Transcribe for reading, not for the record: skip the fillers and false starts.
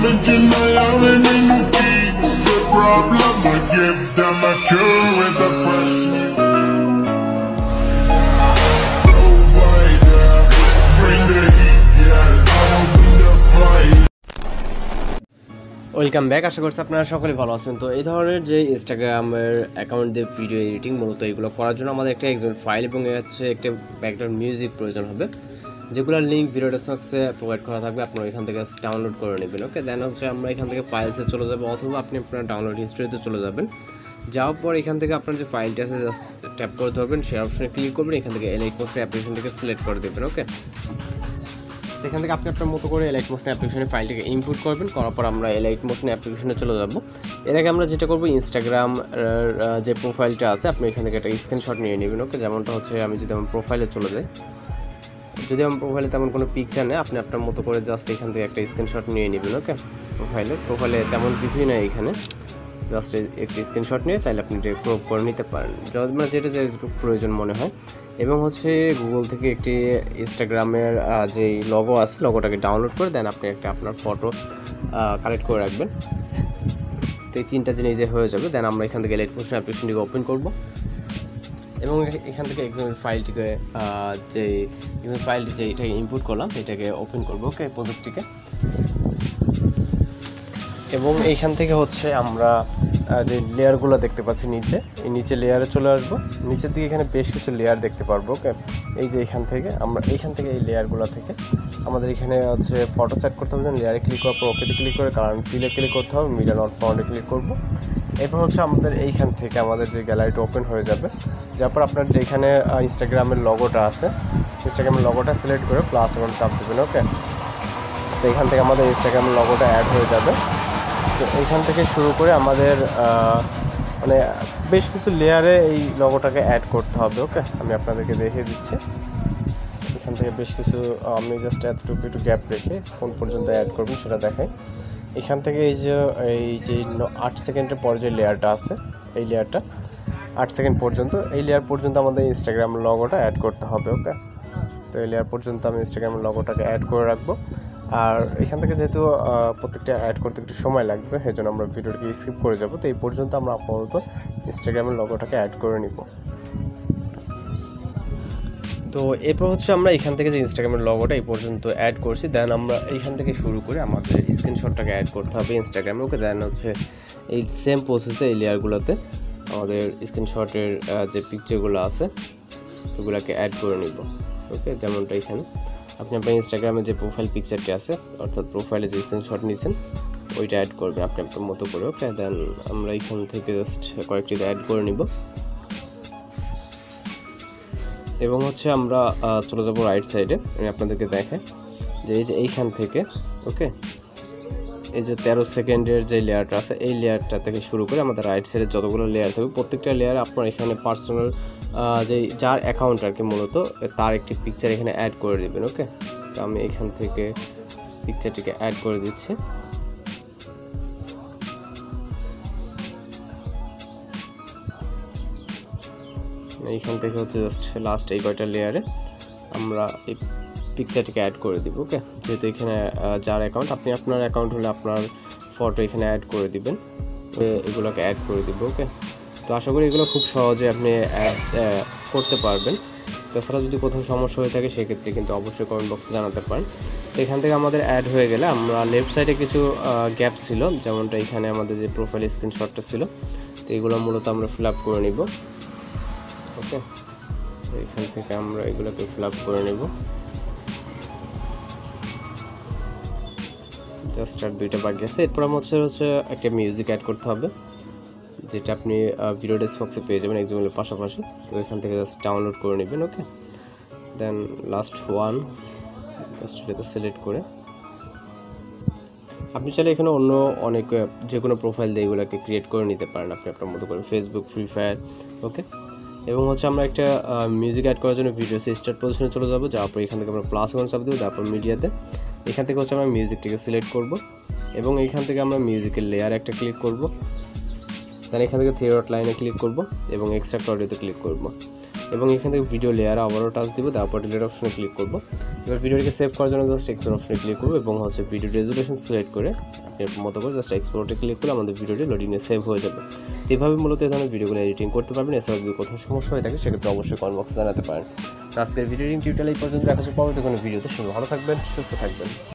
Original, I'm in the deep. The problem, I give them a cure with a fresh new provider. Bring the heat, yeah, I'll bring the fire. Welcome back. আশা করছি আপনারা সকলে ভালো আছেন। তো এই ধরনের যে ইনস্টাগ্রামের অ্যাকাউন্ট দিয়ে ভিডিও এডিটিং মূলত এগুলো করার জন্য আমাদের একটা এক্সএমএল ফাইল এবং হচ্ছে একটা ব্যাকগ্রাউন্ড মিউজিক প্রয়োজন হবে, যেগুলোর লিঙ্ক ভিডিও ডেসক্রিপশনে প্রোভাইড করা থাকবে। আপনারা এখান থেকে ডাউনলোড করে নেবেন। ওকে, দেন হচ্ছে আমরা এখান থেকে ফাইলসে চলে যাবো, অথবা আপনি আপনার ডাউনলোড হিস্ট্রিতে চলে যাবেন। যাওয়ার পর এখান থেকে আপনার যে ফাইলটা আছে জাস্ট ট্যাপ করে ধরবেন, শেয়ার অপশনে ক্লিক করবেন, এখান থেকে এলাইট মোশন অ্যাপ্লিকেশনটাকে সিলেক্ট করে দেবেন। ওকে, এখান থেকে আপনি আপনার মতো করে এলাইট মোশন অ্যাপ্লিকেশনের ফাইলটাকে ইনপুট করবেন। করার পর আমরা এলাইট মোশন অ্যাপ্লিকেশনে চলে যাব। এর আগে আমরা যেটা করবো, ইনস্টাগ্রাম যে প্রোফাইলটা আছে আপনি এখান থেকে একটা স্ক্রিনশট নিয়ে নেবেন। ওকে, যেমনটা হচ্ছে আমি যদি আমার প্রোফাইলে চলে যাই, যদি আমার প্রোফাইলে তেমন কোনো পিকচার নেই, আপনি আপনার মতো করে জাস্ট এখান থেকে একটা স্ক্রিনশট নিয়ে নেবেন। ওকে, প্রোফাইলে তেমন কিছুই নেই, এখানে জাস্ট একটি স্ক্রিনশট নিয়ে চাইলে আপনি এটা ক্রপ করে নিতে পারেন, মানে যেটা প্রয়োজন মনে হয়। এবং হচ্ছে গুগল থেকে একটি ইনস্টাগ্রামের যে লগো আছে, লগোটাকে ডাউনলোড করে দেন আপনি একটা আপনার ফটো কালেক্ট করে রাখবেন। তো এই তিনটা জিনিস দিয়ে হয়ে যাবে। দেন আমরা এখান থেকে এলাইট মোশন অ্যাপ্লিকেশনটিকে ওপেন করব এবং এখান থেকে এক্সএমএল ফাইলটিকে এটাকে ইনপুট করলাম, এটাকে ওপেন করব। ওকে, প্রজেক্টটিকে, এবং এইখান থেকে হচ্ছে আমরা যে লেয়ারগুলো দেখতে পাচ্ছি নিচে লেয়ারে চলে আসবো। নিচের দিকে এখানে বেশ কিছু লেয়ার দেখতে পারবো। ওকে, এই যে এখান থেকে এই লেয়ারগুলো থেকে আমাদের এখানে হচ্ছে ফটো সেট করতে হবে। লেয়ারে ক্লিক করার পর ওকেতে ক্লিক করে কালার ফিলে ক্লিক করতে হবে, মিডিয়া নট ফাউন্ডে ক্লিক করবো। এরপর হচ্ছে আমাদের এইখান থেকে আমাদের যে গ্যালারিটা ওপেন হয়ে যাবে। তারপর আপনার যেখানে ইনস্টাগ্রামের লগোটা আছে, ইনস্টাগ্রামের লগোটা সিলেক্ট করে প্লাস এবং চাপ দেবেন। ওকে, তো এখান থেকে আমাদের ইনস্টাগ্রামের লগোটা অ্যাড হয়ে যাবে। তো এইখান থেকে শুরু করে আমাদের মানে বেশ কিছু লেয়ারে এই লগোটাকে অ্যাড করতে হবে। ওকে, আমি আপনাদেরকে দেখিয়ে দিচ্ছি। এখান থেকে বেশ কিছু আমি জাস্ট এতটুকু একটু গ্যাপ রেখে কোন পর্যন্ত অ্যাড করবেন সেটা দেখাই। এখান থেকে এই যে 8 সেকেন্ডের পর যে লেয়ারটা আছে, এই লেয়ারটা 8 সেকেন্ড পর্যন্ত, এই লেয়ার পর্যন্ত আমাদের ইনস্টাগ্রাম লগোটা অ্যাড করতে হবে। ওকে, তো এই লেয়ার পর্যন্ত আমি ইনস্টাগ্রাম লগোটাকে অ্যাড করে রাখবো। আর এখান থেকে যেহেতু প্রত্যেকটা অ্যাড করতে একটু সময় লাগবে, সেই জন্য আমরা ভিডিওটাকে স্কিপ করে যাব। তো এই পর্যন্ত আমরা আপাতত ইনস্টাগ্রামের লগোটাকে অ্যাড করে নিব। তো এরপর হচ্ছে আমরা এখান থেকে যে ইনস্টাগ্রামের লগোটা এই পর্যন্ত অ্যাড করছি, দেন আমরা এইখান থেকে শুরু করে আমাদের স্ক্রিনশটটাকে অ্যাড করতে হবে ইনস্টাগ্রামে। ওকে, দেন হচ্ছে এই সেম প্রসেসে এই লেয়ারগুলোতে আমাদের স্ক্রিনশটের যে পিকচারগুলো আছে সেগুলোকে অ্যাড করে নিব। ওকে, যেমনটা এখানে আপনি আপনার ইনস্টাগ্রামে যে প্রোফাইল পিকচারটি আছে, অর্থাৎ প্রোফাইলে যে স্ক্রিনশট নিয়েছেন ওইটা অ্যাড করবেন আপনি আপনার মতো করে। ওকে, দেন আমরা এখান থেকে জাস্ট কয়েকটি অ্যাড করে নিব এবং হচ্ছে আমরা চলে যাবো রাইট সাইডে। আমি আপনাদেরকে দেখাই যে এই যে এইখান থেকে, ওকে, এই যে 13 সেকেন্ডের যে লেয়ারটা আছে, এই লেয়ারটা থেকে শুরু করে আমাদের রাইট সাইডে যতগুলো লেয়ার থাকবে, প্রত্যেকটা লেয়ারে আপনার এখানে পার্সোনাল যার অ্যাকাউন্ট আর কি মূলত তার একটি পিকচার এখানে অ্যাড করে দেবেন। ওকে, তো আমি এখান থেকে পিকচারটিকে অ্যাড করে দিচ্ছি। এইখান থেকে হচ্ছে জাস্ট লাস্ট এই কয়টা লেয়ারে আমরা এই পিকচারটিকে অ্যাড করে দিব। ওকে, যেহেতু এখানে যার অ্যাকাউন্ট, আপনি আপনার অ্যাকাউন্ট হলে আপনার ফটো এখানে অ্যাড করে দিবেন, এগুলোকে অ্যাড করে দিব। ওকে, তো আশা করি এগুলো খুব সহজে আপনি অ্যাড করতে পারবেন। তাছাড়া যদি কোথাও সমস্যা হয়ে থাকে সেক্ষেত্রে কিন্তু অবশ্যই কমেন্ট বক্সে জানাতে পারেন। তো এখান থেকে আমাদের অ্যাড হয়ে গেলে আমরা লেফট সাইডে কিছু গ্যাপ ছিল, যেমনটা এখানে আমাদের যে প্রোফাইল স্ক্রিনশটটা ছিল, তো এগুলো মূলত আমরা ফিল আপ করে নিব। ওকে, এখান থেকে আমরা এগুলোকে ফিল আপ করে নেব। জাস্ট আর দুইটা বাকি আছে। এরপর আমাদের হচ্ছে একটা মিউজিক অ্যাড করতে হবে, যেটা আপনি ভিডিও ডেসক্রিপশনে পেয়ে যাবেন এক্সএমএলের পাশাপাশি। তো এখান থেকে জাস্ট ডাউনলোড করে নেবেন। ওকে, দেন লাস্ট ওয়ান জাস্ট এটাতে সিলেক্ট করে আপনি চাইলে এখানে অন্য অনেক যে কোনো প্রোফাইল দিয়ে এগুলোকে ক্রিয়েট করে নিতে পারেন আপনি আপনার মতো করে, ফেসবুক, ফ্রি ফায়ার। ওকে, এবং হচ্ছে আমরা একটা মিউজিক অ্যাড করার জন্য ভিডিও স্টার্ট পজিশনে চলে যাবো। যাওয়ার পর এখান থেকে আমরা প্লাস ওয়ান চাপ দেবো, তারপর মিডিয়াতে এখান থেকে হচ্ছে আমরা মিউজিকটিকে সিলেক্ট করব এবং এইখান থেকে আমরা মিউজিকের লেয়ার একটা ক্লিক করব। দেন এখান থেকে থ্রি ডট লাইনে ক্লিক করব এবং এক্সট্রাক্ট অডিওতে ক্লিক করব। এবং এখান থেকে ভিডিও লেয়ারে আবারও টাচ দিব, তারপর ডিলিট অপশনে ক্লিক করব। এবার ভিডিওটিকে সেভ করার জন্য জাস্ট এক্সপোর্ট অপশনে ক্লিক করব এবং হচ্ছে ভিডিও রেজুলেশন সিলেক্ট করে এর মতো করে জাস্ট এক্সপোর্টে ক্লিক করলে আমাদের ভিডিওটি লোডিংয়ে সেভ হয়ে যাবে। এইভাবে মূলত এই ধরনের ভিডিওগুলো এডিটিং করতে পারবেন। এছাড়াও যদি কোথাও সমস্যা হয়ে থাকে সেক্ষেত্রে অবশ্যই কমেন্ট বক্সে জানাতে পারেন। আজকের ভিডিও টিউটোরিয়াল এই পর্যন্ত, দেখা হচ্ছে পরবর্তী কোনো ভিডিওতে। ভালো থাকবেন, সুস্থ থাকবেন।